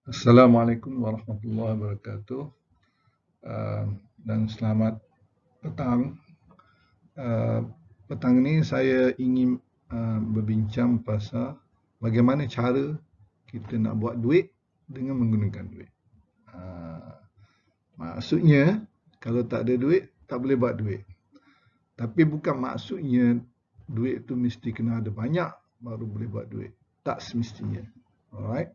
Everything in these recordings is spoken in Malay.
Assalamualaikum warahmatullahi wabarakatuh. Uh, dan selamat petang. Uh, Petang ini saya ingin berbincang pasal bagaimana cara kita nak buat duit dengan menggunakan duit. Uh, Maksudnya kalau tak ada duit tak boleh buat duit. Tapi bukan maksudnya duit tu mesti kena ada banyak baru boleh buat duit. Tak semestinya. Alright.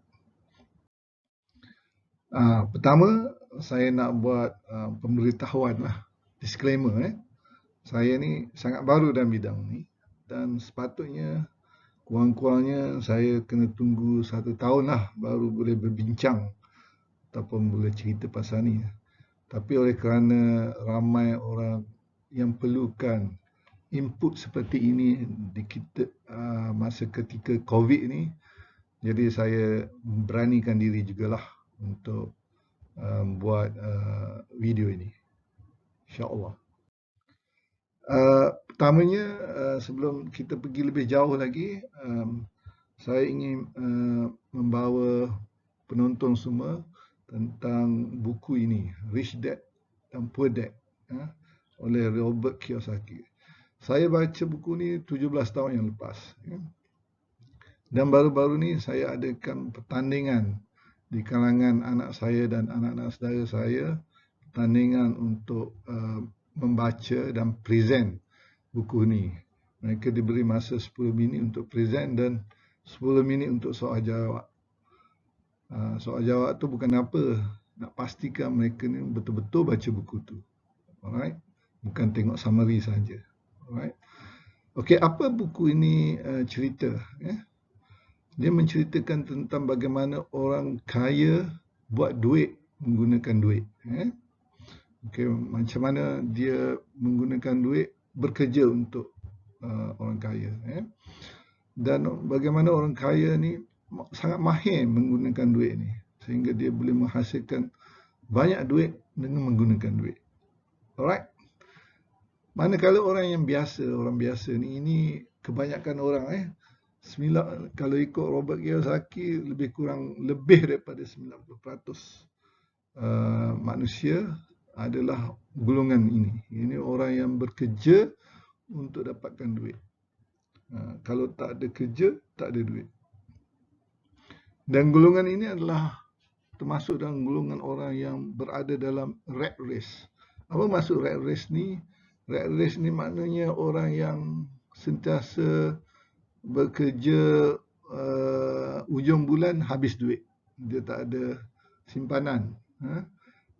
Pertama, saya nak buat pemberitahuan lah, disclaimer. Saya ni sangat baru dalam bidang ni dan sepatutnya kurang-kurangnya saya kena tunggu 1 tahun lah baru boleh berbincang ataupun boleh cerita pasal ni. Tapi oleh kerana ramai orang yang perlukan input seperti ini di kita masa ketika COVID ni, jadi saya beranikan diri jugalah untuk buat video ini, insya-Allah. Pertamanya, sebelum kita pergi lebih jauh lagi, saya ingin membawa penonton semua tentang buku ini, Rich Dad and Poor Dad, oleh Robert Kiyosaki. Saya baca buku ni 17 tahun yang lepas. Dan baru-baru ni saya adakan pertandingan di kalangan anak saya dan anak-anak saudara saya, pertandingan untuk membaca dan present buku ni. Mereka diberi masa 10 minit untuk present dan 10 minit untuk soal jawab. Soal jawab tu bukan apa, nak pastikan mereka ni betul-betul baca buku tu. Alright? Bukan tengok summary saja. Alright? Okey, apa buku ini cerita? Dia menceritakan tentang bagaimana orang kaya buat duit menggunakan duit. Okey, macam mana dia menggunakan duit bekerja untuk orang kaya. Dan bagaimana orang kaya ni sangat mahir menggunakan duit ni sehingga dia boleh menghasilkan banyak duit dengan menggunakan duit. Alright. Manakala orang biasa ni, ini kebanyakan orang kalau ikut Robert Kiyosaki lebih daripada 90% manusia adalah golongan ini. Ini orang yang bekerja untuk dapatkan duit. Kalau tak ada kerja, tak ada duit. Dan golongan ini adalah termasuk dalam golongan orang yang berada dalam rat race. Apa maksud rat race ni? Rat race ni maknanya orang yang sentiasa bekerja ujung bulan habis duit. Dia tak ada simpanan.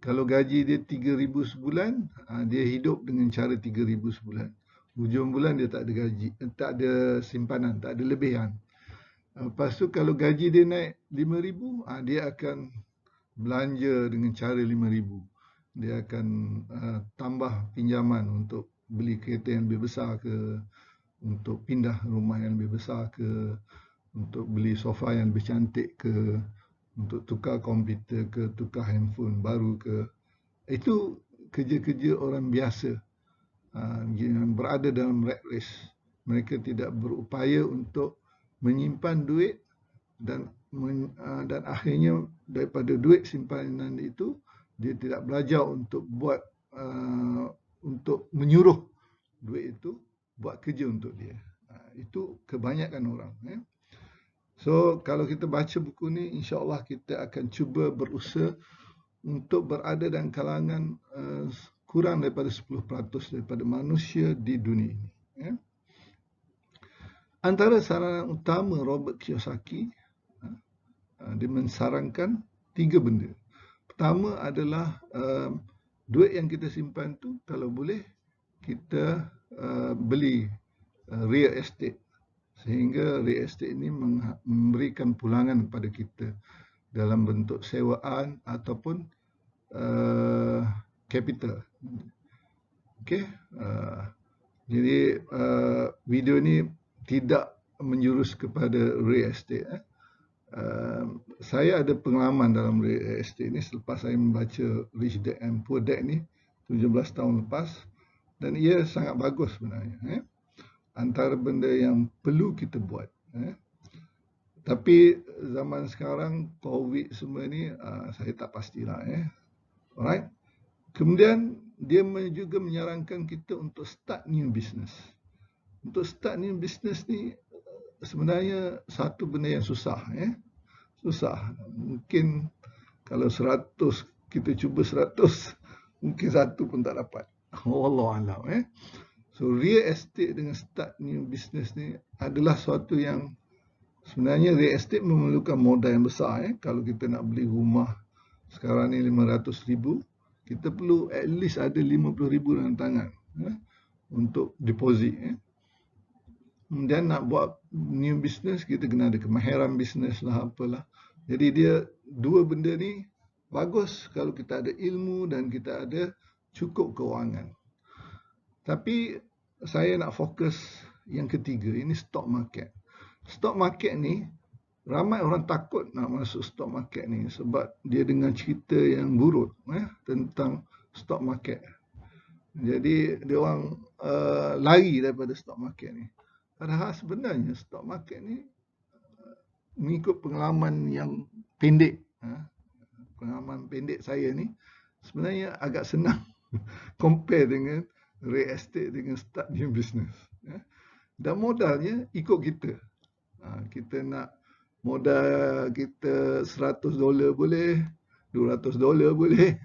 Kalau gaji dia 3,000 sebulan, dia hidup dengan cara 3,000 sebulan. Hujung bulan dia tak ada gaji, tak ada simpanan, tak ada lebihan. Lepas tu kalau gaji dia naik 5,000, dia akan belanja dengan cara 5,000. Dia akan tambah pinjaman untuk beli kereta yang lebih besar ke, untuk pindah rumah yang lebih besar ke, untuk beli sofa yang lebih cantik ke, untuk tukar komputer ke, tukar handphone baru ke. Itu kerja-kerja orang biasa yang berada dalam rat race. Mereka tidak berupaya untuk menyimpan duit dan akhirnya daripada duit simpanan itu dia tidak belajar untuk buat untuk menyuruh duit itu buat kerja untuk dia. Itu kebanyakan orang. So kalau kita baca buku ni, insya-Allah kita akan cuba berusaha untuk berada dalam kalangan kurang daripada 10% daripada manusia di dunia ini. Antara saranan utama Robert Kiyosaki, dia mensarankan 3 benda. Pertama adalah duit yang kita simpan tu kalau boleh kita beli real estate, sehingga real estate ini memberikan pulangan kepada kita dalam bentuk sewaan ataupun capital. Okey, jadi video ni tidak menjurus kepada real estate. Saya ada pengalaman dalam real estate ni selepas saya membaca Rich Dad and Poor Dad ni 17 tahun lepas, dan ia sangat bagus sebenarnya. Antara benda yang perlu kita buat, Tapi zaman sekarang COVID semua ni saya tak pastilah. Alright. Kemudian dia juga menyarankan kita untuk start new business. Untuk start new business ni sebenarnya satu benda yang susah. Susah. Mungkin kalau 100 kita cuba 100, mungkin satu pun tak dapat. Wallahualam. So real estate dengan start new business ni adalah suatu yang sebenarnya real estate memerlukan modal yang besar. Kalau kita nak beli rumah sekarang ni 500,000, kita perlu at least ada 50,000 dalam tangan untuk deposit. Kemudian nak buat new business, kita kena ada kemahiran business lah, apalah. Jadi dia dua benda ni bagus kalau kita ada ilmu dan kita ada cukup kewangan. Tapi saya nak fokus yang ketiga, ini stock market. Stock market ni, ramai orang takut nak masuk stock market ni sebab dia dengar cerita yang buruk tentang stock market. Jadi dia orang lari daripada stock market ni. Padahal sebenarnya stock market ni mengikut pengalaman yang pendek, pengalaman pendek saya ni sebenarnya agak senang compare dengan real estate dengan start new business. Dan modalnya ikut kita. Kita nak modal kita $100 boleh, $200 boleh,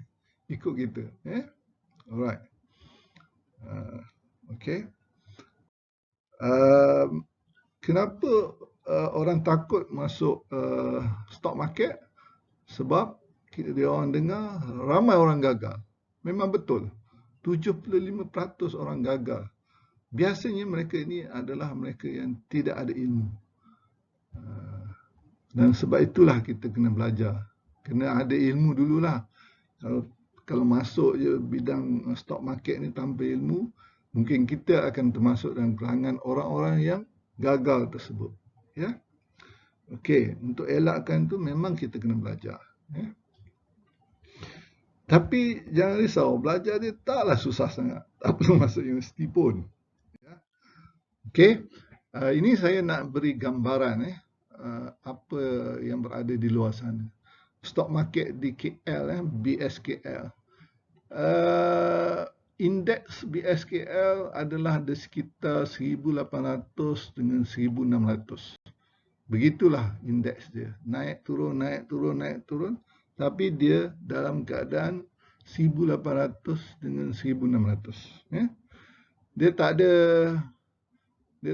ikut kita. Alright. Okay. Kenapa orang takut masuk stock market? Sebab dia orang dengar ramai orang gagal. Memang betul. 75% orang gagal. Biasanya mereka ini adalah mereka yang tidak ada ilmu. Dan sebab itulah kita kena belajar. Kena ada ilmu dululah. Kalau masuk je bidang stock market ni tanpa ilmu, mungkin kita akan termasuk dalam kalangan orang-orang yang gagal tersebut. Ya. Okey, untuk elakkan tu memang kita kena belajar. Tapi jangan risau, belajar dia taklah susah sangat. Tak perlu masuk universiti pun. Okey, ini saya nak beri gambaran apa yang berada di luar sana. Stock market di KL, BSKL. Indeks BSKL adalah di sekitar 1,800 dengan 1,600. Begitulah indeks dia. Naik turun, naik turun, naik turun. Tapi dia dalam keadaan 1,800 dengan 1,600. Dia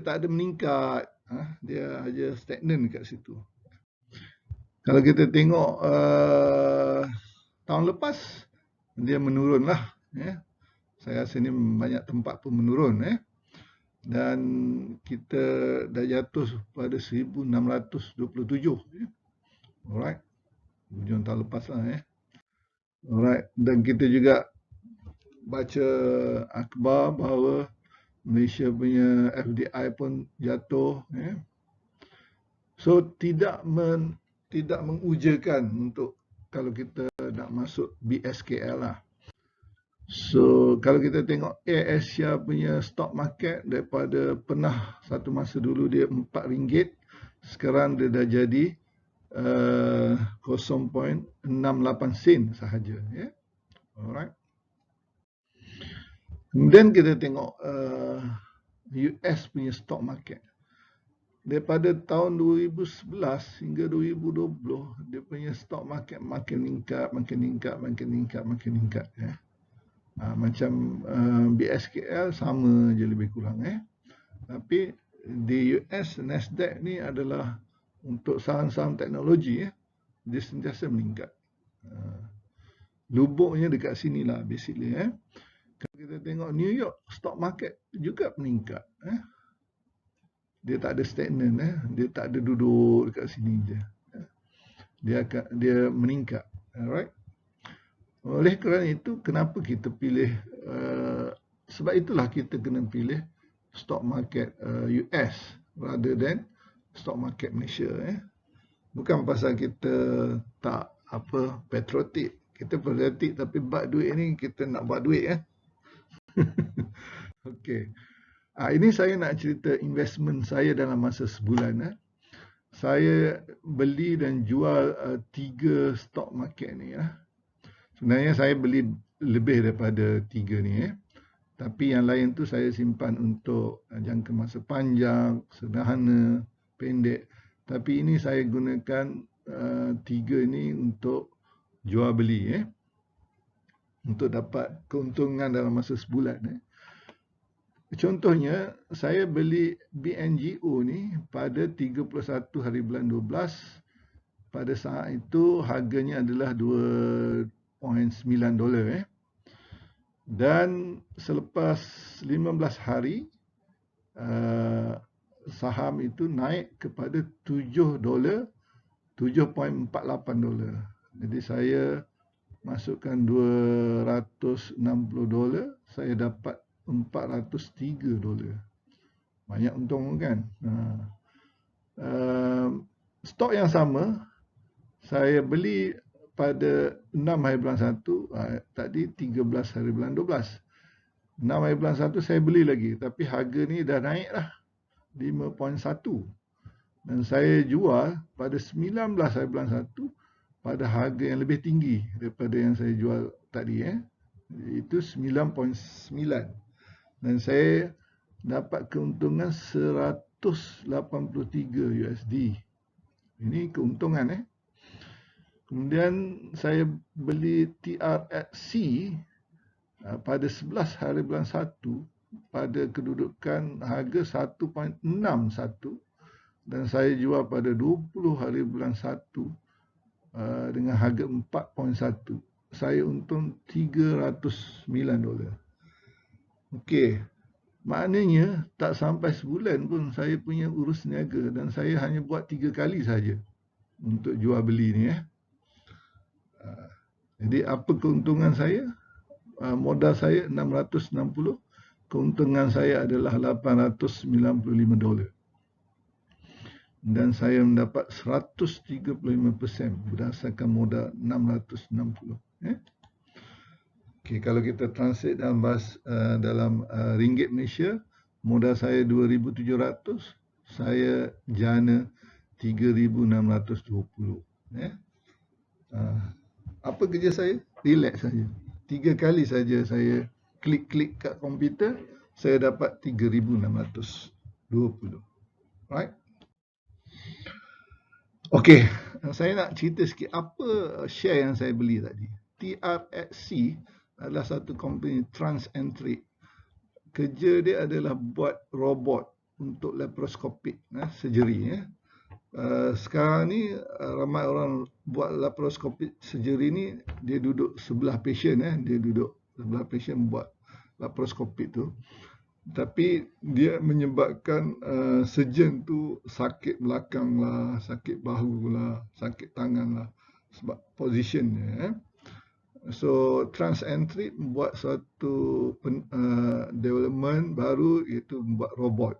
tak ada meningkat. Dia aja stagnan dekat situ. Kalau kita tengok tahun lepas, dia menurun lah. Saya rasa ni banyak tempat pun menurun. Dan kita dah jatuh pada 1,627. Alright. Hujung tahun lepas lah. Alright. Dan kita juga baca akhbar bahawa Malaysia punya FDI pun jatuh. So tidak mengujakan untuk kalau kita nak masuk BSKL lah. So kalau kita tengok Air Asia punya stock market daripada pernah satu masa dulu dia RM4, sekarang dia dah jadi 0.68 sen sahaja. Alright. Kemudian kita tengok US punya stock market. Daripada tahun 2011 hingga 2020, dia punya stock market makin meningkat, makin meningkat, makin meningkat, makin meningkat. Macam BSKL sama je lebih kurang. Tapi di US, Nasdaq ni adalah untuk saham-saham teknologi. Dia sentiasa meningkat. Lubuknya dekat sinilah basically. Kalau kita tengok New York stock market juga meningkat. Dia tak ada stagnan, dia tak ada duduk dekat sini je. Dia meningkat. Alright. Oleh kerana itu, kenapa kita pilih, sebab itulah kita kena pilih stock market US rather than stock market Malaysia. Bukan pasal kita tak patriotik. Kita patriotik tapi bab duit ni kita nak buat duit. Okey. Ini saya nak cerita investment saya dalam masa sebulan. saya beli dan jual 3 stok market ni ya. Sebenarnya saya beli lebih daripada 3 ni. Tapi yang lain tu saya simpan untuk jangka masa panjang, sederhana, pendek. Tapi ini saya gunakan 3 ni untuk jual beli untuk dapat keuntungan dalam masa sebulan. Contohnya, saya beli BNGO ni pada 31 hari bulan 12. Pada saat itu harganya adalah $2.9. Dan selepas 15 hari, saham itu naik kepada $7, $7.48. Jadi saya masukkan $260, saya dapat $403. Banyak untung kan? Stok yang sama, saya beli pada 6 hari bulan 1, tadi 13 hari bulan 12. 6 hari bulan 1 saya beli lagi, tapi harga ni dah naik lah 5.1. Dan saya jual pada 19 hari bulan 1 pada harga yang lebih tinggi daripada yang saya jual tadi. Itu 9.9. Dan saya dapat keuntungan 183 USD. Ini keuntungan. Kemudian saya beli TRXC pada 11 hari bulan 1 pada kedudukan harga 1.61 dan saya jual pada 20 hari bulan 1 dengan harga 4.1. Saya untung $309. Okey. Maknanya tak sampai sebulan pun saya punya urus niaga dan saya hanya buat 3 kali saja untuk jual beli ni. Jadi apa keuntungan saya? Modal saya 660, keuntungan saya adalah $895. Dan saya mendapat 135% berdasarkan modal 660. Okey, kalau kita translate dalam bahasa dalam ringgit Malaysia, modal saya 2,700, saya jana 3,620. Apa kerja saya? Relax saja. 3 kali saja saya klik-klik kat komputer, saya dapat 3,620. Right? Okey, saya nak cerita sikit apa share yang saya beli tadi. TRXC adalah satu company Transentric. Kerja dia adalah buat robot untuk laparoscopic surgery. Sekarang ni ramai orang buat laparoscopic surgery ni, dia duduk sebelah patient. Dia duduk sebelah patient buat laparoscopic tu. Tapi dia menyebabkan surgeon tu sakit belakang lah, sakit bahu lah, sakit tangan lah sebab positionnya. So Transentric buat suatu development baru, iaitu membuat robot.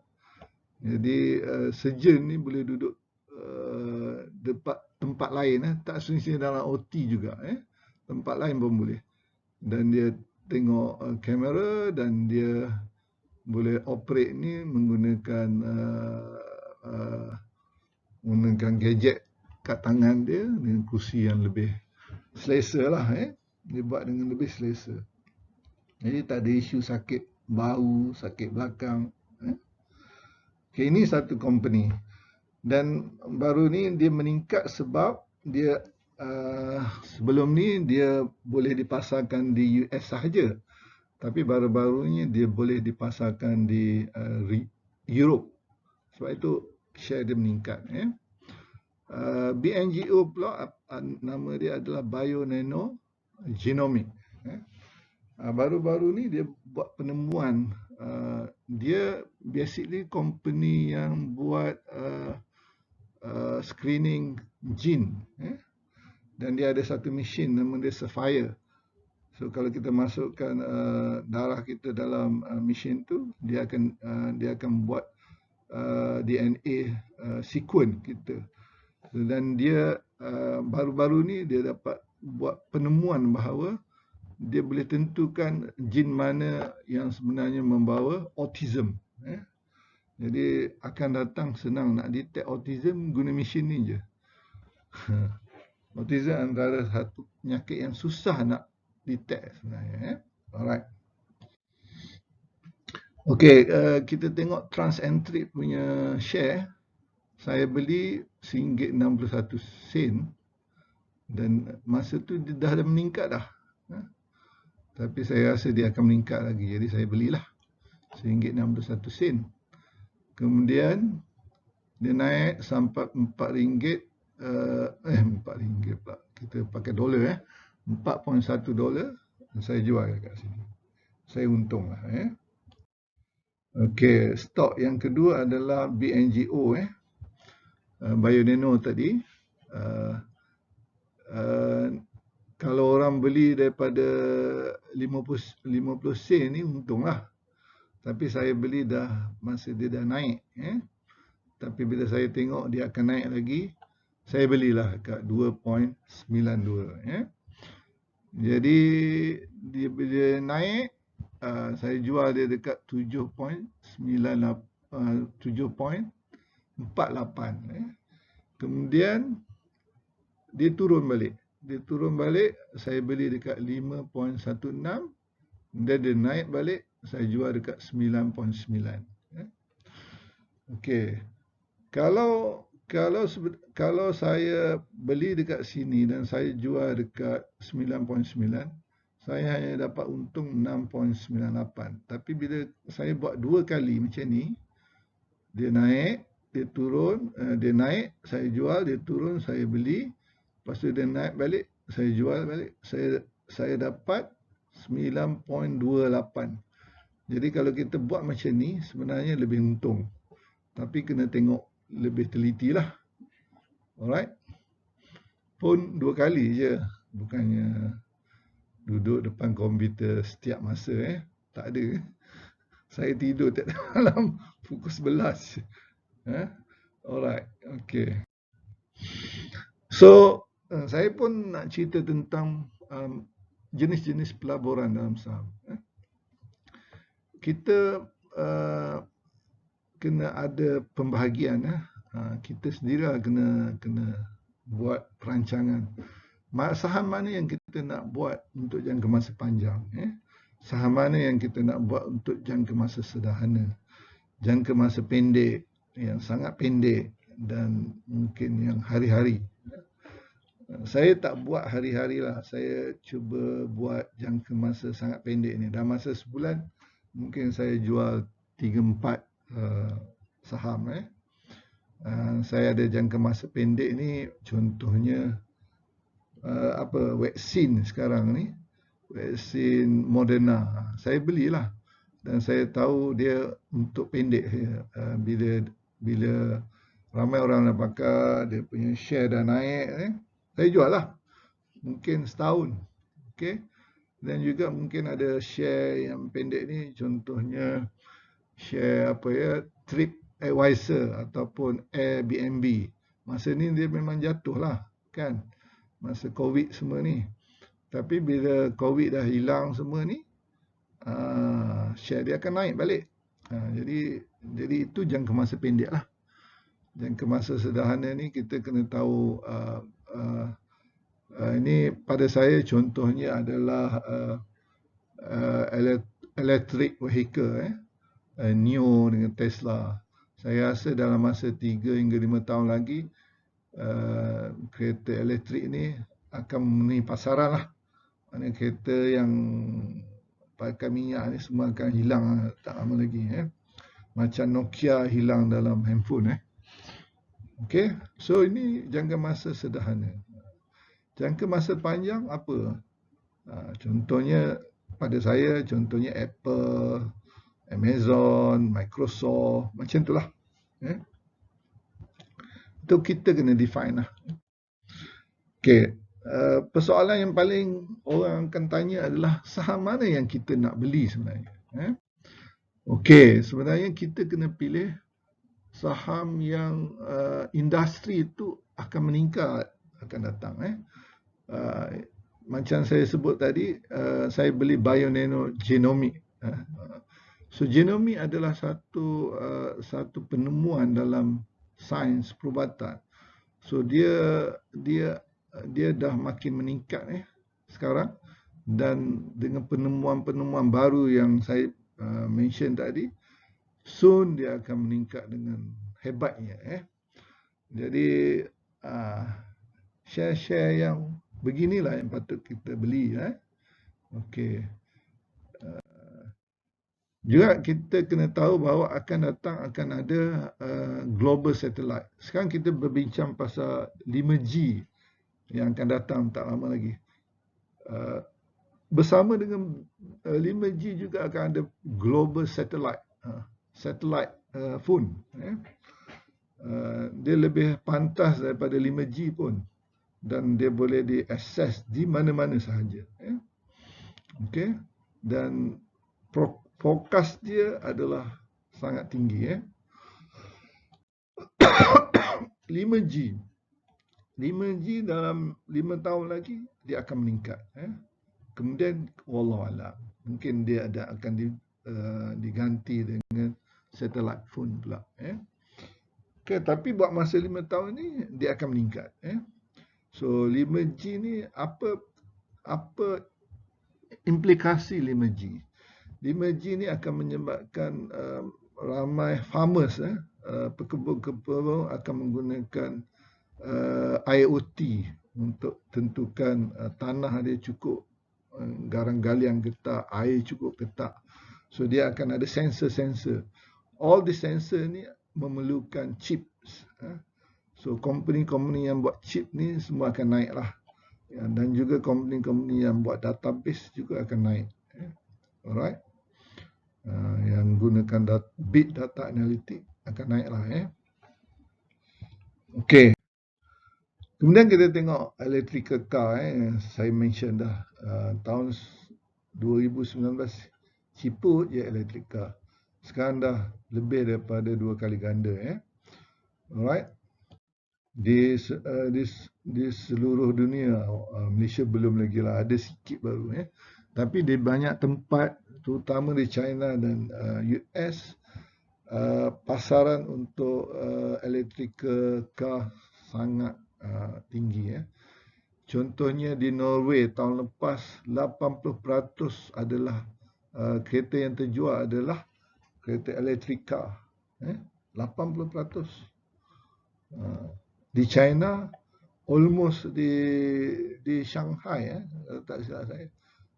Jadi surgeon ni boleh duduk tempat lain, tak semestinya dalam OT juga, tempat lain pun boleh. Dan dia tengok kamera dan dia boleh operate ni menggunakan gadget kat tangan dia dengan kursi yang lebih selesa lah. Dia buat dengan lebih selesa. Jadi tak ada isu sakit bahu, sakit belakang. Okay, ini satu company. Dan baru ni dia meningkat sebab dia sebelum ni dia boleh dipasarkan di US sahaja. Tapi baru-baru ni dia boleh dipasarkan di Europe. Sebab itu share dia meningkat. BNGO pula nama dia adalah Bionano Genomic. Baru-baru ni dia buat penemuan. Dia basically company yang buat screening gene. Dan dia ada satu mesin nama dia Sapphire. So kalau kita masukkan darah kita dalam mesin tu, dia akan buat DNA sequence kita. Dan dia baru-baru ni dia dapat buat penemuan bahawa dia boleh tentukan jin mana yang sebenarnya membawa autism. Jadi akan datang senang nak detect autism guna mesin ni je. Autism antara satu penyakit yang susah nak detect sebenarnya. Alright. Okey, kita tengok Transentric punya share. Saya beli RM1.61 dan masa tu dia dah meningkat dah. Tapi saya rasa dia akan meningkat lagi. Jadi saya belilah RM1.61. Kemudian dia naik sampai RM4, RM4 pula. Kita pakai dolar $4.1. Saya jual kat sini. Saya untung lah. Okey, stok yang kedua adalah BNGO. Bionano tadi. Kalau orang beli daripada 50 sen ni untunglah. Tapi saya beli dah masa dia dah naik. Tapi bila saya tengok dia akan naik lagi, saya belilah kat 2.92. Jadi dia bila naik, saya jual dia dekat 7.48. Kemudian dia turun balik. Saya beli dekat 5.16. Dan dia naik balik, saya jual dekat 9.9. Okey. Kalau saya beli dekat sini dan saya jual dekat 9.9, saya hanya dapat untung 6.98. Tapi bila saya buat dua kali macam ni, dia naik, dia turun, dia naik, saya jual, dia turun, saya beli. Lepas tu dia naik balik, saya jual balik. Saya dapat 9.28. Jadi kalau kita buat macam ni, sebenarnya lebih untung. Tapi kena tengok lebih teliti lah. Alright. Pun dua kali je. Bukannya duduk depan komputer setiap masa. Tak ada. Saya tidur tiap malam pukul 11. Alright. Okay. So, saya pun nak cerita tentang jenis-jenis pelaburan dalam saham. Kita kena ada pembahagian. Kita sendirilah kena buat perancangan. Saham mana yang kita nak buat untuk jangka masa panjang. Saham mana yang kita nak buat untuk jangka masa sederhana. Jangka masa pendek, yang sangat pendek dan mungkin yang hari-hari. Saya tak buat hari-hari lah. Saya cuba buat jangka masa sangat pendek ni. Dalam masa sebulan, mungkin saya jual 3-4 saham. Saya ada jangka masa pendek ni, contohnya vaksin sekarang ni. Vaksin Moderna. Saya belilah. Dan saya tahu dia untuk pendek. Bila ramai orang nak pakai, dia punya share dah naik. Saya jual lah. Mungkin setahun. Okay. Dan juga mungkin ada share yang pendek ni. Contohnya share TripAdvisor ataupun Airbnb. Masa ni dia memang jatuh lah. Kan. Masa COVID semua ni. Tapi bila COVID dah hilang semua ni, share dia akan naik balik. Jadi itu jangka masa pendek lah. Jangka masa sederhana ni kita kena tahu ini pada saya contohnya adalah electric vehicle, NIO dengan Tesla. Saya rasa dalam masa 3 hingga 5 tahun lagi kereta elektrik ni akan memenuhi pasaran lah. Maksudnya kereta yang pakai minyak ni semua akan hilang tak lama lagi. Macam Nokia hilang dalam handphone. Okay, so ini jangka masa sederhana. Jangka masa panjang apa? Contohnya pada saya, contohnya Apple, Amazon, Microsoft, macam itulah. Itu kita kena define lah. Okay, persoalan yang paling orang akan tanya adalah saham mana yang kita nak beli sebenarnya. Okay, sebenarnya kita kena pilih saham yang industri itu akan meningkat, akan datang. Macam saya sebut tadi, saya beli Bionano Genomic. So genomic adalah satu penemuan dalam sains perubatan. So dia dah makin meningkat sekarang, dan dengan penemuan-penemuan baru yang saya mention tadi, soon dia akan meningkat dengan hebatnya. Jadi share-share yang beginilah yang patut kita beli. Okey. Juga kita kena tahu bahawa akan ada global satellite. Sekarang kita berbincang pasal 5G yang akan datang tak lama lagi. Bersama dengan 5G juga akan ada global satellite, phone. Dia lebih pantas daripada 5G pun, dan dia boleh diakses di mana-mana sahaja. Okey, dan fokus dia adalah sangat tinggi. 5G dalam 5 tahun lagi dia akan meningkat. Kemudian wallahualam, mungkin dia akan diganti dengan satellite phone pula. Okay, tapi buat masa 5 tahun ni dia akan meningkat. So 5G ni apa implikasi 5G? 5G ni akan menyebabkan ramai farmers, pekebun-pekebun akan menggunakan IoT untuk tentukan tanah dia cukup garang galian ke tak, air cukup ke tak. So dia akan ada sensor-sensor. All the sensor ni memerlukan chips. So company-company yang buat chip ni semua akan naik lah. Dan juga company-company yang buat database juga akan naik. Alright. Yang gunakan big data analytic akan naik lah. Okay. Kemudian kita tengok electrical car saya mention dah tahun 2019 ciput je electric car. Sekarang dah lebih daripada 2 kali ganda. Alright. Di seluruh dunia, Malaysia belum lagi lah, ada sikit baru. Tapi di banyak tempat, terutama di China dan US, pasaran untuk electrical car sangat tinggi. Contohnya di Norway tahun lepas 80% adalah kereta yang terjual adalah kereta elektrik car. 80%. Di China, almost di Shanghai, tak silap saya,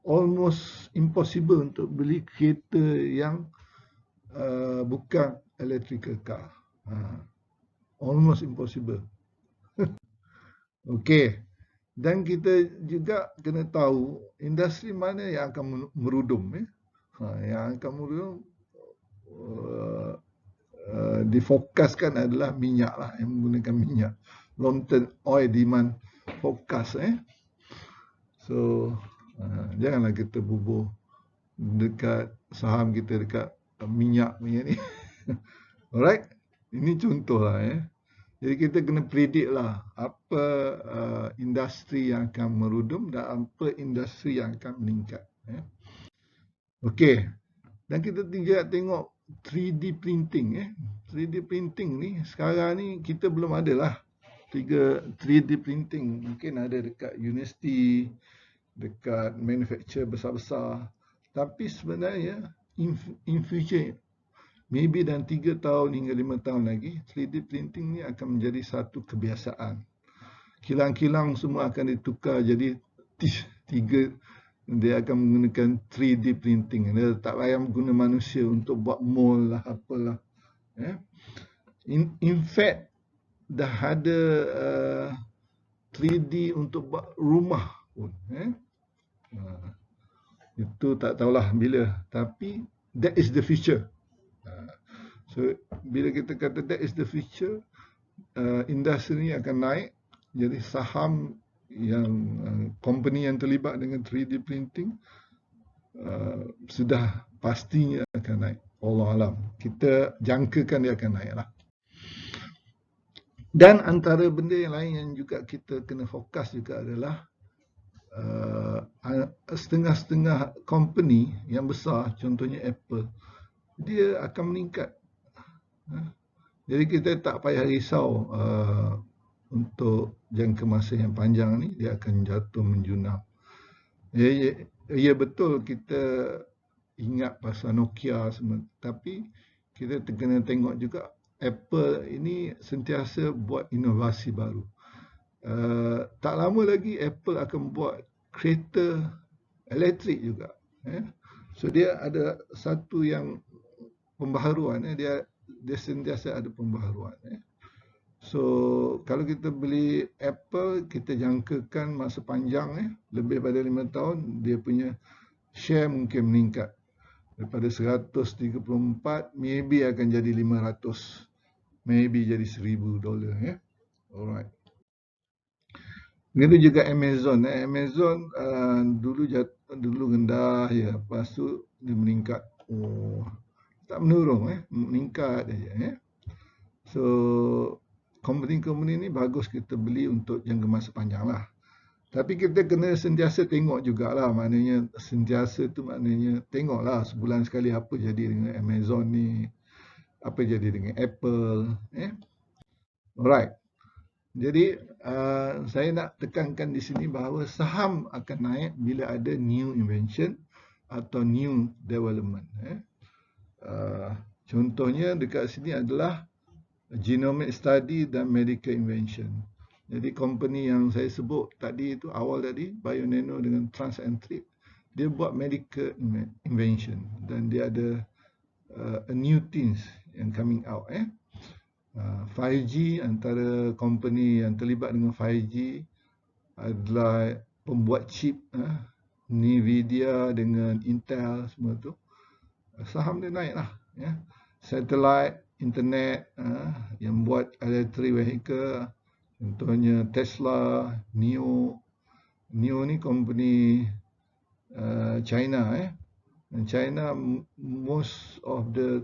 almost impossible untuk beli kereta yang bukan electrical car. Almost impossible. Okey. Dan kita juga kena tahu industri mana yang akan merudum. Yang akan merudum difokuskan adalah minyak lah, yang menggunakan minyak. Long term oil demand fokus. So janganlah kita bubuh dekat saham kita dekat minyak ni. Alright. Ini contoh lah. Jadi kita kena predict lah apa industri yang akan merudum dan apa industri yang akan meningkat. Okey. Dan kita juga tengok 3D printing. 3D printing ni sekarang ni kita belum ada lah 3D printing. Mungkin ada dekat universiti, dekat manufacturer besar-besar. Tapi sebenarnya in future, maybe dalam 3 tahun hingga 5 tahun lagi, 3D printing ni akan menjadi satu kebiasaan. Kilang-kilang semua akan ditukar jadi 3, dia akan menggunakan 3D printing. Dia tak payah guna manusia untuk buat mold lah, apalah. In fact, dah ada 3D untuk buat rumah pun. Itu tak tahulah bila. Tapi that is the future. So bila kita kata that is the future, industri ni akan naik. Jadi saham yang company yang terlibat dengan 3D printing sudah pastinya akan naik. Allah alam. Kita jangkakan dia akan naik lah. Dan antara benda yang lain yang juga kita kena fokus juga adalah setengah-setengah company yang besar, contohnya Apple, dia akan meningkat. Jadi kita tak payah risau untuk jangka masa yang panjang ni dia akan jatuh menjunam. Ya betul kita ingat pasal Nokia semua, tapi kita kena tengok juga Apple ini sentiasa buat inovasi baru. Tak lama lagi Apple akan buat kereta elektrik juga. So dia ada satu yang pembaharuan, dia sentiasa ada pembaharuan. So kalau kita beli Apple, kita jangkakan masa panjang, lebih pada 5 tahun, dia punya share mungkin meningkat. Daripada 134, maybe akan jadi 500, maybe jadi $1,000. Alright. Begitu juga Amazon. Amazon dulu rendah ya, lepas tu dia meningkat. Oh, tak menurun, meningkat aja. So company-company ni bagus kita beli untuk jangka masa panjang lah. Tapi kita kena sentiasa tengok jugalah, maknanya sentiasa tu maknanya tengoklah sebulan sekali apa jadi dengan Amazon ni, apa jadi dengan Apple. Alright. Jadi saya nak tekankan di sini bahawa saham akan naik bila ada new invention atau new development. Contohnya dekat sini adalah genomic study dan medical invention. Jadi company yang saya sebut tadi itu awal tadi, BioNano dengan Transcentric, dia buat medical invention dan dia ada a new things yang coming out. 5G, antara company yang terlibat dengan 5G adalah pembuat chip, Nvidia dengan Intel semua tu. Saham dia naik lah. Satellite, internet, yang buat electric vehicle, contohnya Tesla, NIO. NIO ni company China. China, most of the,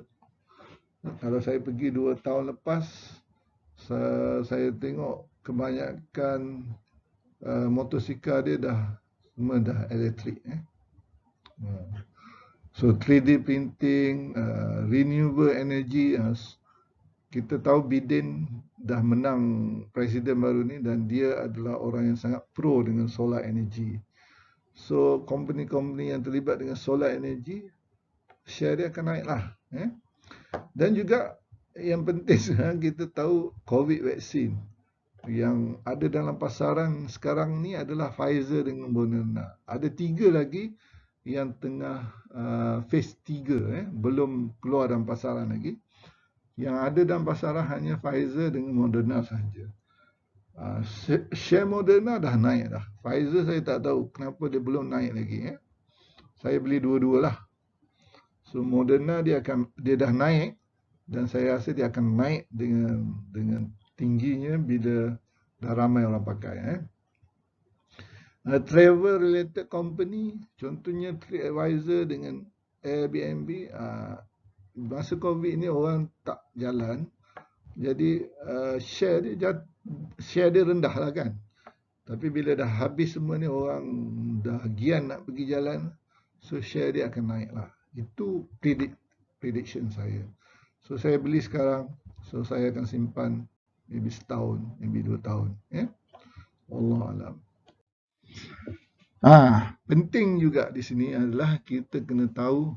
kalau saya pergi 2 tahun lepas, saya tengok kebanyakan motosikal dia semua dah elektrik. So 3D printing, renewable energy, kita tahu Biden dah menang presiden baru ni dan dia adalah orang yang sangat pro dengan solar energy. So company-company yang terlibat dengan solar energy, share dia akan naik lah. Dan juga yang penting kita tahu COVID vaksin yang ada dalam pasaran sekarang ni adalah Pfizer dengan Moderna. Ada 3 lagi yang tengah phase 3, belum keluar dalam pasaran lagi. Yang ada dalam pasaran hanya Pfizer dengan Moderna sahaja. Share Moderna dah naik dah. Pfizer saya tak tahu kenapa dia belum naik lagi. Saya beli dua-dua lah. So Moderna dia dah naik dan saya rasa dia akan naik dengan tingginya bila dah ramai orang pakai. Travel related company, contohnya TripAdvisor dengan Airbnb, masa COVID ni orang tak jalan, jadi share dia rendah lah kan. Tapi bila dah habis semua ni, orang dah gian nak pergi jalan, so share dia akan naik lah. Itu prediction saya. So saya beli sekarang, so saya akan simpan maybe setahun, maybe 2 tahun. Wallahualam. Penting juga di sini adalah kita kena tahu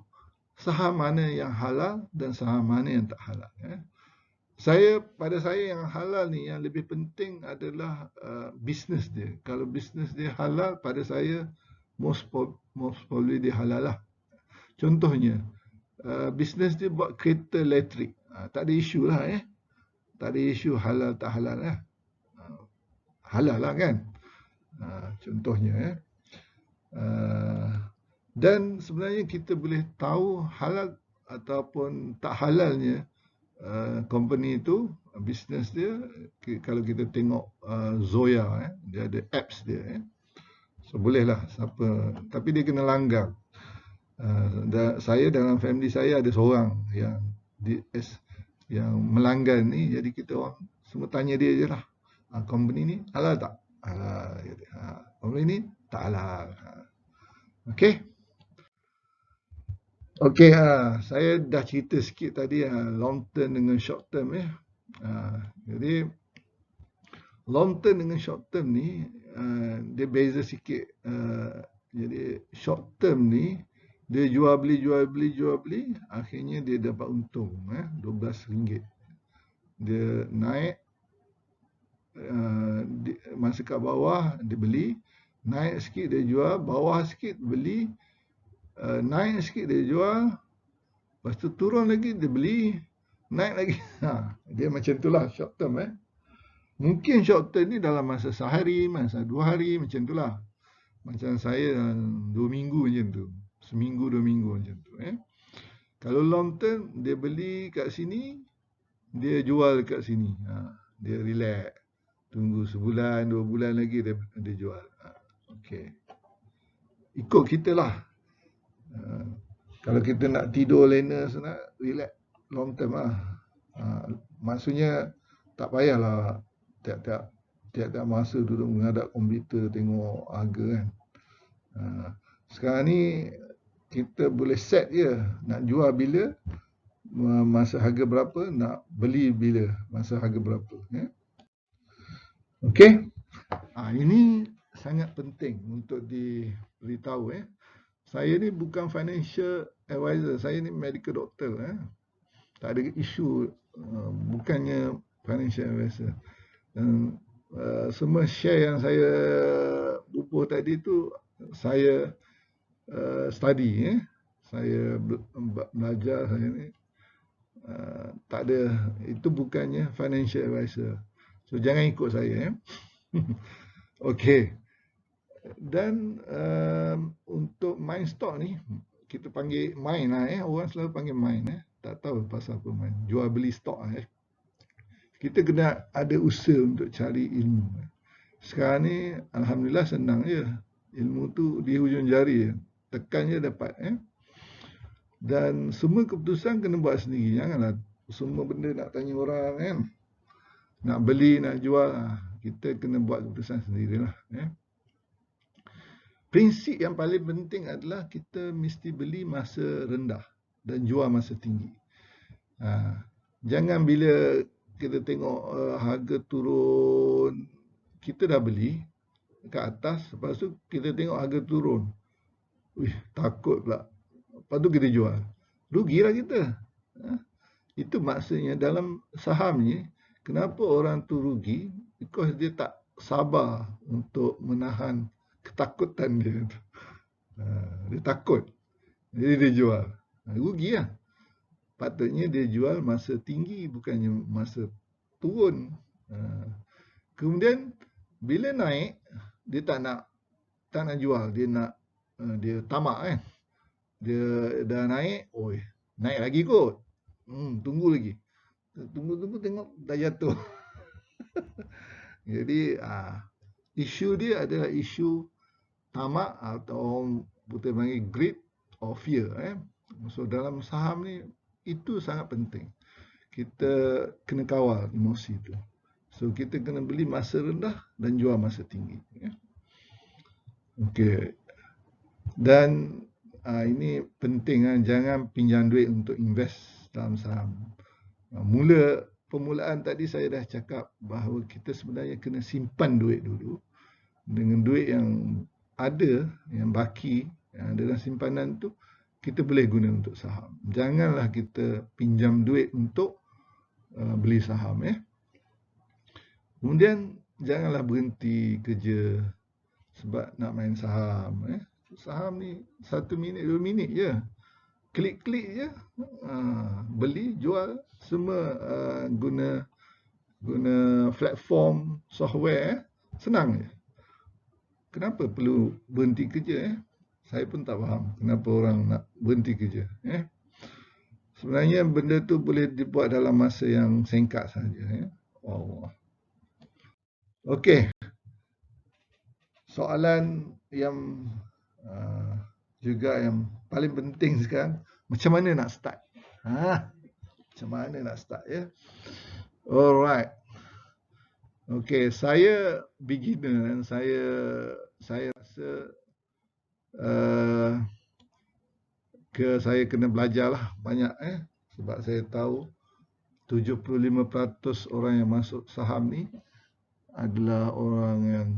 saham mana yang halal dan saham mana yang tak halal. Pada saya yang halal ni yang lebih penting adalah bisnes dia. Kalau bisnes dia halal, pada saya most probably dia halal lah. Contohnya, bisnes dia buat kereta elektrik. Tak ada isu lah. Tak ada isu halal tak halal lah. Halal lah kan. Contohnya. Dan sebenarnya kita boleh tahu halal ataupun tak halalnya company itu, bisnes dia, kalau kita tengok Zoya, dia ada apps dia. So bolehlah siapa, tapi dia kena langgar. Saya dalam family saya ada seorang yang melanggar ni, jadi kita orang semua tanya dia je lah, company ni halal tak? Halal. Company ni tak halal. Okay. Okey, saya dah cerita sikit tadi long term dengan short term ya. Jadi long term dengan short term ni dia beza sikit. Jadi short term ni dia jual beli, akhirnya dia dapat untung RM12. Dia naik masa kat bawah dia beli, naik sikit dia jual, bawah sikit beli, naik sikit dia jual, lepas tu turun lagi dia beli, naik lagi. Dia macam itulah short term Mungkin short term ni dalam masa sehari, masa 2 hari macam itulah. Macam saya 2 minggu macam tu. Seminggu 2 minggu macam tu Kalau long term dia beli kat sini, dia jual kat sini. Dia relax. Tunggu sebulan, 2 bulan lagi dia jual. Okey. Ikut kita lah. Kalau kita nak tidur lena senang, relax long term lah. Maksudnya tak payahlah tiap-tiap masa duduk menghadap komputer tengok harga kan. Sekarang ni kita boleh set je nak jual bila, masa harga berapa, nak beli bila, masa harga berapa. Okey. Ini sangat penting untuk diberitahu Saya ni bukan financial advisor, saya ni medical doctor Tak ada isu bukannya financial advisor. Dan semua share yang saya bubuh tadi tu saya study Saya belajar saya ni tak ada, itu bukannya financial advisor. So jangan ikut saya Okey. Dan untuk main stock ni kita panggil main lah orang selalu panggil main tak tahu pasal apa main, jual beli stok kita kena ada usaha untuk cari ilmu. Sekarang ni alhamdulillah senang je, ilmu tu di hujung jari tekan je dapat dan semua keputusan kena buat sendiri. Janganlah semua benda nak tanya orang nak beli nak jual, kita kena buat keputusan sendirilah Prinsip yang paling penting adalah kita mesti beli masa rendah dan jual masa tinggi. Jangan bila kita tengok harga turun, kita dah beli kat atas, lepas tu kita tengok harga turun. Takut pula. Lepas tu kita jual. Rugilah kita. Itu maksudnya dalam saham ni, kenapa orang tu rugi? Because dia tak sabar untuk menahan ketakutan dia tu. Dia takut. Jadi dia jual. Rugi lah. Patutnya dia jual masa tinggi, bukannya masa turun. Kemudian bila naik, dia tak nak jual. Dia tamak Dia dah naik, naik lagi kot. Tunggu lagi. Tunggu tengok dah jatuh. Jadi isu dia adalah isu tamak atau kita panggil greed or fear So dalam saham ni itu sangat penting. Kita kena kawal emosi tu. So kita kena beli masa rendah dan jual masa tinggi Okey. Dan ini penting jangan pinjam duit untuk invest dalam saham. Permulaan tadi saya dah cakap bahawa kita sebenarnya kena simpan duit dulu. Dengan duit yang ada, yang baki dalam simpanan tu, kita boleh guna untuk saham. Janganlah kita pinjam duit untuk beli saham Kemudian janganlah berhenti kerja sebab nak main saham Saham ni 1 minit 2 minit je. Klik-klik je. Beli, jual, semua guna platform software senang je. Kenapa perlu berhenti kerja Saya pun tak faham kenapa orang nak berhenti kerja Sebenarnya benda tu boleh dibuat dalam masa yang singkat saja Allah. Okey. Soalan yang juga yang paling penting sekarang, macam mana nak start? Macam mana nak start Alright. Okey, saya beginner dan saya rasa saya kena belajar lah banyak sebab saya tahu 75% orang yang masuk saham ni adalah orang yang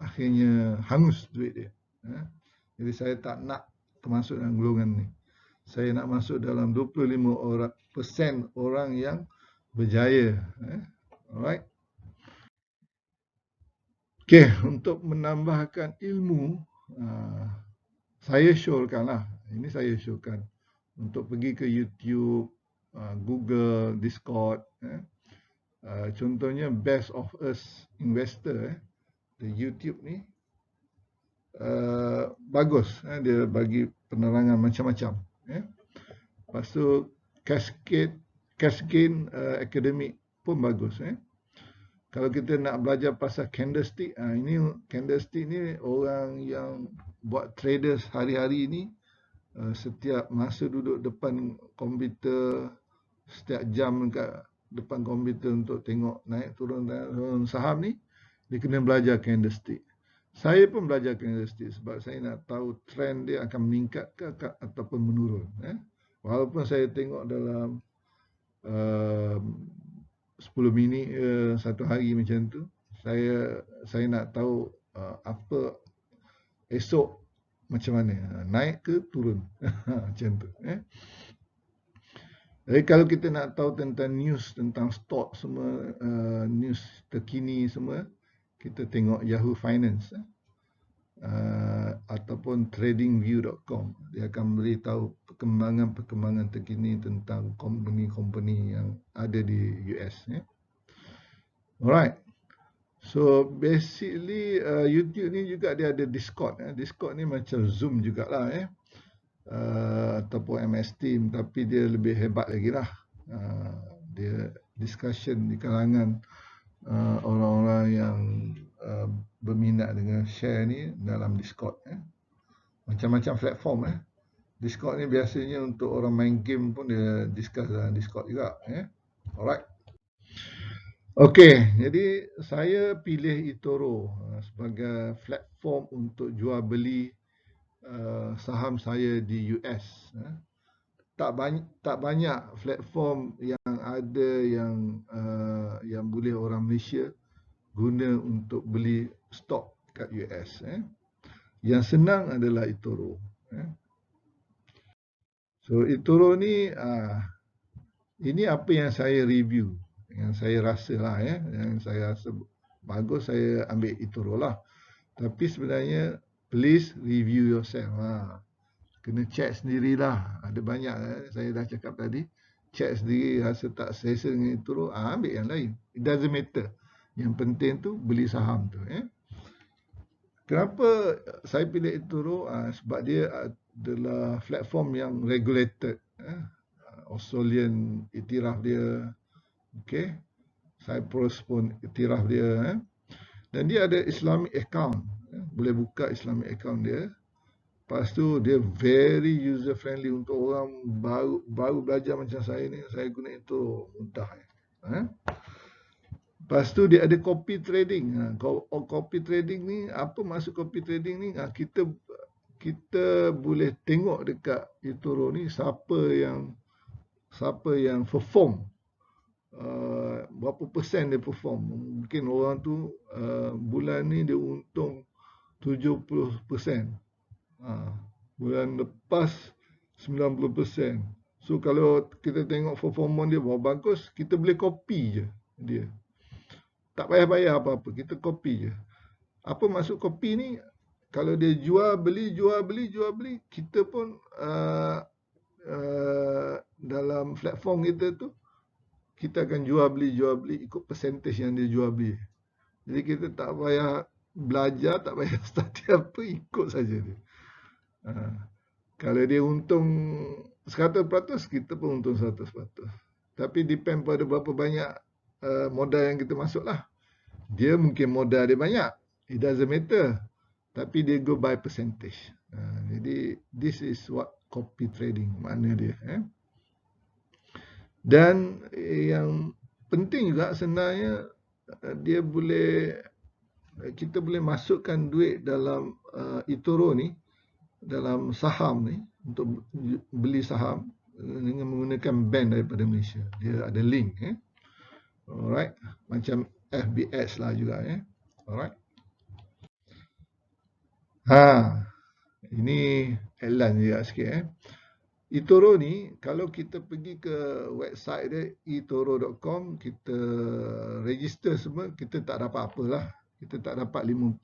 akhirnya hangus duit dia. Jadi saya tak nak termasuk dalam golongan ni. Saya nak masuk dalam 25% orang yang berjaya. Alright. Okay, untuk menambahkan ilmu, saya showkan lah. Ini saya showkan. Untuk pergi ke YouTube, Google, Discord. Contohnya Best of Us Investor. The YouTube ni. Bagus. Dia bagi penerangan macam-macam. Lepas tu Cascade Academic pun bagus. Kalau kita nak belajar pasal candlestick, ini candlestick ni orang yang buat traders hari-hari ni setiap masa duduk depan komputer, setiap jam dekat depan komputer untuk tengok naik turun saham ni, dia kena belajar candlestick. Saya pun belajar candlestick sebab saya nak tahu trend dia akan meningkat ke ataupun menurun. Walaupun saya tengok dalam 10 minit satu hari macam tu, saya nak tahu apa esok macam mana, naik ke turun macam tu. Jadi kalau kita nak tahu tentang news tentang stok semua, news terkini semua, kita tengok Yahoo Finance ataupun tradingview.com. Dia akan beritahu perkembangan terkini tentang company-company yang ada di US. Alright. So basically YouTube ni juga dia ada Discord. Discord ni macam Zoom jugalah ataupun MS Team, tapi dia lebih hebat lagi lah. Dia discussion di kalangan orang-orang yang berminat dengan share ni dalam Discord. Macam-macam platform. Discord ni biasanya untuk orang main game pun dia discuss dalam Discord juga. Alright. Okey, jadi saya pilih eToro sebagai platform untuk jual beli saham saya di US. Tak banyak platform yang ada yang boleh orang Malaysia guna untuk beli stok kat US. Yang senang adalah eToro. So eToro ni ini apa yang saya review, yang saya rasa lah yang saya rasa bagus, saya ambil eToro lah. Tapi sebenarnya please review yourself. Kena check sendirilah. Ada banyak saya dah cakap tadi. Check sendiri, rasa tak selesa dengan eToro, ambil yang lain. It doesn't matter. Yang penting tu beli saham tu. Kenapa saya pilih eToro? Sebab dia adalah platform yang regulated. Australian iktiraf dia. Okay. Cyprus pun iktiraf dia. Dan dia ada Islamic account. Boleh buka Islamic account dia. Lepas tu dia very user friendly untuk orang baru belajar macam saya ni. Saya guna itu mudah. Lepas tu dia ada copy trading. Copy trading ni, apa maksud copy trading ni? Kita boleh tengok dekat eToro ni siapa yang perform. Berapa persen dia perform. Mungkin orang tu bulan ni dia untung 70%. Bulan lepas 90%. So kalau kita tengok performance dia bagus, kita boleh copy je dia. Tak payah bayar apa-apa, kita copy je. Apa maksud copy ni? Kalau dia jual beli, kita pun dalam platform kita tu, kita akan jual beli ikut percentage yang dia jual beli. Jadi kita tak payah belajar, tak payah study apa, ikut saja dia. Kalau dia untung 100%, kita pun untung 100%. Tapi depend pada berapa banyak modal yang kita masuk lah. Dia mungkin modal dia banyak, it doesn't matter. Tapi dia go by percentage. Jadi this is what copy trading makna dia. Dan yang penting juga sebenarnya kita boleh masukkan duit dalam eToro ni dalam saham ni, untuk beli saham dengan menggunakan bank daripada Malaysia. Dia ada link. Alright. Macam FBS lah juga. Alright. Ini iklan juga sikit. eToro ni, kalau kita pergi ke website dia, etoro.com, kita register semua, kita tak dapat apalah. Kita tak dapat $50.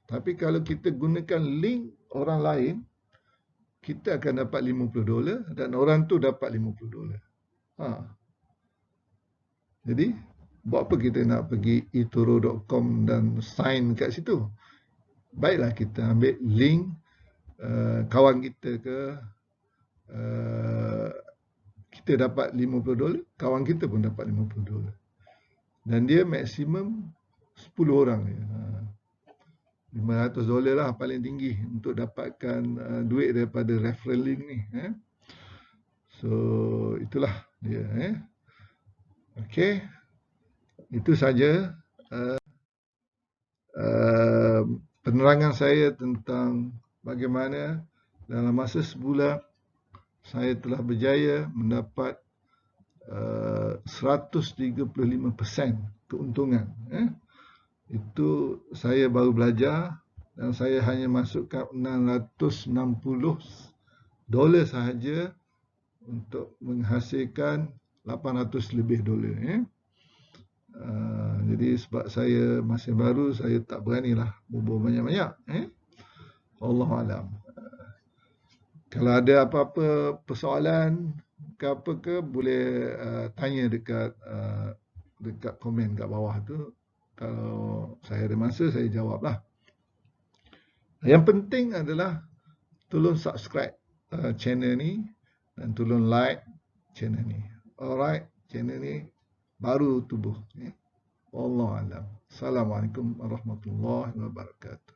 Tapi kalau kita gunakan link orang lain, kita akan dapat $50 dan orang tu dapat $50. Jadi, buat apa kita nak pergi etoro.com dan sign kat situ? Baiklah kita ambil link kawan kita ke, kita dapat $50, kawan kita pun dapat $50. Dan dia maksimum 10 orang. $500 lah paling tinggi untuk dapatkan duit daripada referral link ni. So, itulah dia. Okey. Itu saja penerangan saya tentang bagaimana dalam masa sebulan saya telah berjaya mendapat 135% keuntungan. Itu saya baru belajar dan saya hanya masukkan $660 sahaja untuk menghasilkan $800 lebih. Jadi sebab saya masih baru, saya tak beranilah bubuh banyak-banyak. Wallahualam. Kalau ada apa-apa persoalan ke apa ke, boleh tanya dekat komen kat bawah tu. Kalau saya ada masa, saya jawablah. Yang penting adalah tolong subscribe channel ni dan tolong like channel ni. Alright, channel ni baru tubuh. Wallahualam. Assalamualaikum warahmatullahi wabarakatuh.